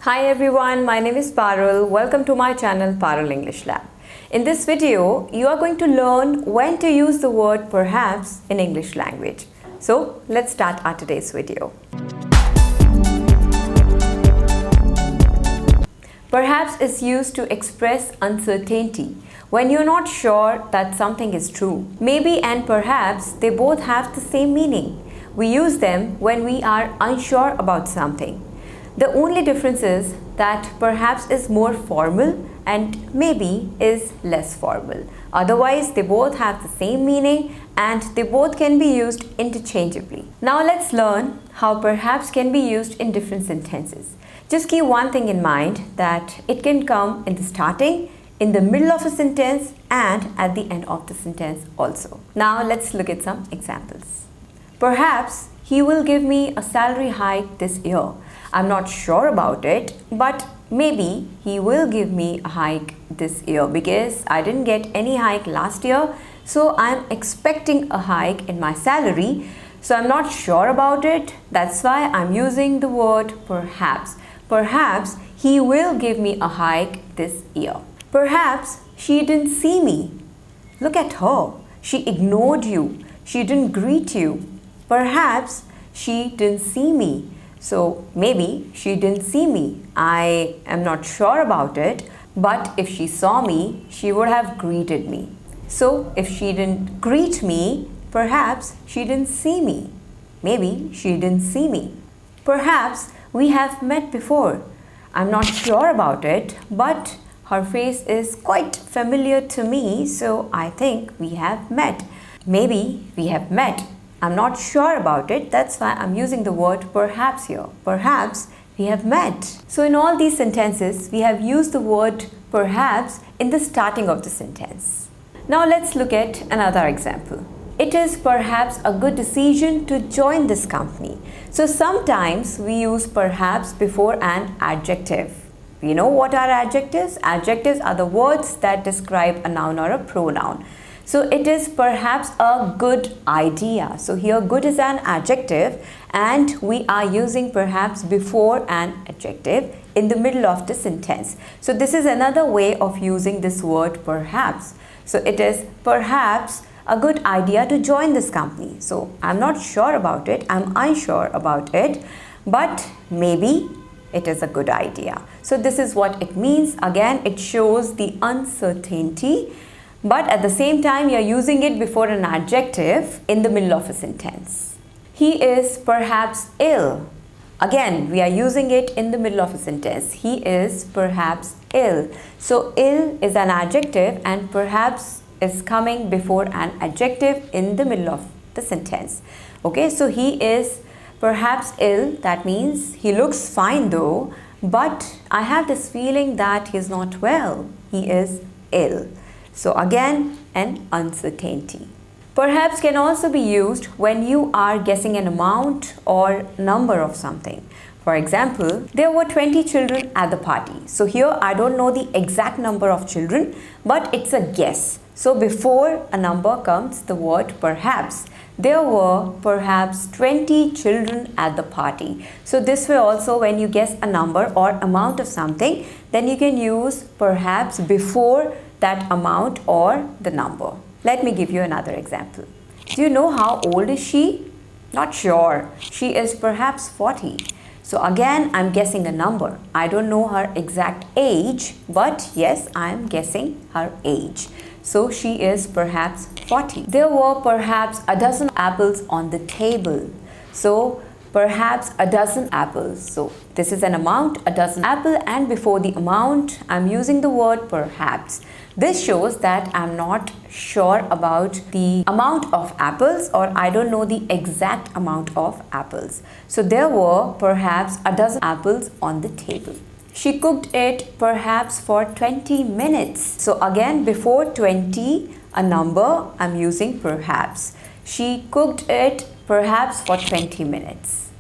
Hi everyone, my name is Parul. Welcome to my channel Parul English Lab. In this video, you are going to learn when to use the word perhaps in English language. So let's start our today's video. Perhaps is used to express uncertainty when you're not sure that something is true. Maybe and perhaps they both have the same meaning. We use them when we are unsure about something. The only difference is that perhaps is more formal and maybe is less formal. Otherwise, they both have the same meaning and they both can be used interchangeably. Now let's learn how perhaps can be used in different sentences. Just keep one thing in mind, that it can come in the starting, in the middle of a sentence and at the end of the sentence also. Now let's look at some examples. Perhaps he will give me a salary hike this year. I'm not sure about it, but maybe he will give me a hike this year because I didn't get any hike last year. So I'm expecting a hike in my salary. So I'm not sure about it. That's why I'm using the word perhaps. Perhaps he will give me a hike this year. Perhaps she didn't see me. Look at her. She ignored you. She didn't greet you. Perhaps she didn't see me. So maybe she didn't see me. I am not sure about it, but if she saw me, she would have greeted me. So if she didn't greet me, perhaps she didn't see me. Maybe she didn't see me. Perhaps we have met before. I'm not sure about it, but her face is quite familiar to me, so I think we have met. Maybe we have met. I'm not sure about it, that's why I'm using the word perhaps here. Perhaps we have met. So in all these sentences, we have used the word perhaps in the starting of the sentence. Now let's look at another example. It is perhaps a good decision to join this company. So sometimes we use perhaps before an adjective. You know what are adjectives? Adjectives are the words that describe a noun or a pronoun. So it is perhaps a good idea. So here good is an adjective and we are using perhaps before an adjective in the middle of the sentence. So this is another way of using this word perhaps. So it is perhaps a good idea to join this company. So I'm not sure about it, I'm unsure about it, but maybe it is a good idea. So this is what it means. Again, it shows the uncertainty, but at the same time you're using it before an adjective in the middle of a sentence. He is perhaps ill. Again, we are using it in the middle of a sentence. He is perhaps ill. So ill is an adjective and perhaps is coming before an adjective in the middle of the sentence. Okay, so he is perhaps ill. That means he looks fine though, but I have this feeling that he's not well. He is ill. So again, an uncertainty. Perhaps can also be used when you are guessing an amount or number of something. For example, there were 20 children at the party. So here I don't know the exact number of children, but it's a guess. So before a number comes the word perhaps. There were perhaps 20 children at the party. So this way also, when you guess a number or amount of something, then you can use perhaps before that amount or the number. Let me give you another example. Do you know how old is she? Not sure. She is perhaps 40. So again, I'm guessing a number. I don't know her exact age, but yes, I'm guessing her age. So she is perhaps 40. There were perhaps a dozen apples on the table. So perhaps a dozen apples. So this is an amount, a dozen apple, and before the amount, I'm using the word perhaps. This shows that I'm not sure about the amount of apples, or I don't know the exact amount of apples. So there were perhaps a dozen apples on the table. She cooked it perhaps for 20 minutes. So again, before 20, a number, I'm using perhaps. She cooked it perhaps for 20 minutes.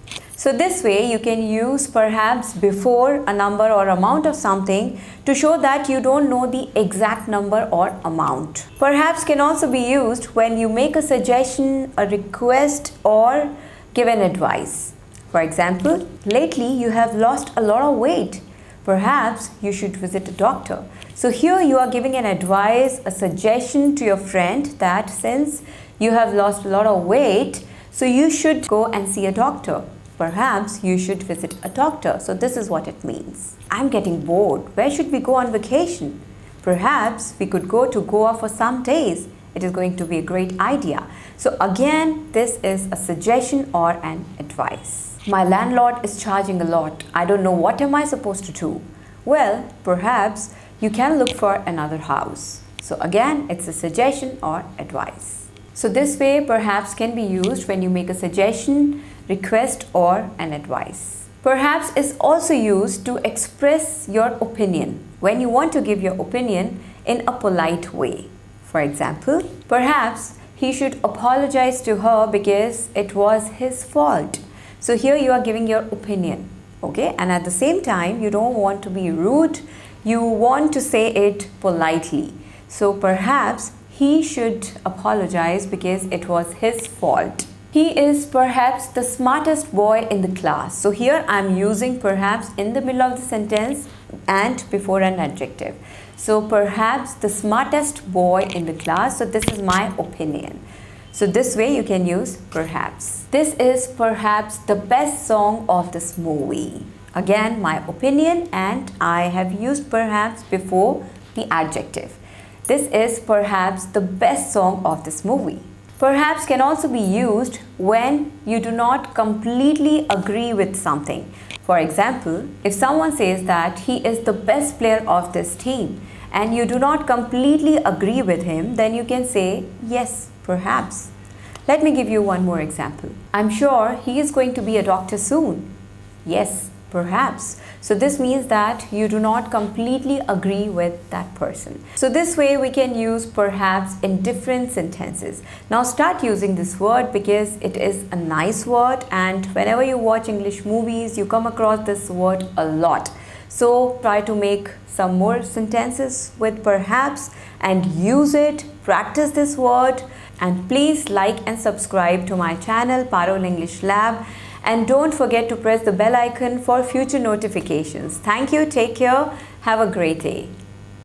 So this way you can use perhaps before a number or amount of something to show that you don't know the exact number or amount. Perhaps can also be used when you make a suggestion, a request, or give an advice. For example, lately you have lost a lot of weight. Perhaps you should visit a doctor. So here you are giving an advice, a suggestion to your friend that since you have lost a lot of weight, so you should go and see a doctor. Perhaps you should visit a doctor. So this is what it means. I'm getting bored. Where should we go on vacation? Perhaps we could go to Goa for some days. It is going to be a great idea. So again, this is a suggestion or an advice. My landlord is charging a lot. I don't know what am I supposed to do. Well, perhaps you can look for another house. So again, it's a suggestion or advice. So this way perhaps can be used when you make a suggestion, request or an advice. Perhaps is also used to express your opinion when you want to give your opinion in a polite way. For example, perhaps he should apologize to her because it was his fault. So here you are giving your opinion, okay? And at the same time, you don't want to be rude. You want to say it politely. So perhaps he should apologize because it was his fault. He is perhaps the smartest boy in the class. So here I'm using perhaps in the middle of the sentence and before an adjective. So perhaps the smartest boy in the class. So this is my opinion. So this way you can use perhaps. This is perhaps the best song of this movie. Again, my opinion, and I have used perhaps before the adjective. This is perhaps the best song of this movie. Perhaps can also be used when you do not completely agree with something. For example, if someone says that he is the best player of this team and you do not completely agree with him, then you can say yes, perhaps. Let me give you one more example. I'm sure he is going to be a doctor soon. Yes, perhaps. So this means that you do not completely agree with that person. So this way we can use perhaps in different sentences. Now start using this word because it is a nice word, and whenever you watch English movies, you come across this word a lot. So try to make some more sentences with perhaps and use it, practice this word, and please like and subscribe to my channel Parul English Lab, and don't forget to press the bell icon for future notifications. Thank you, take care, have a great day.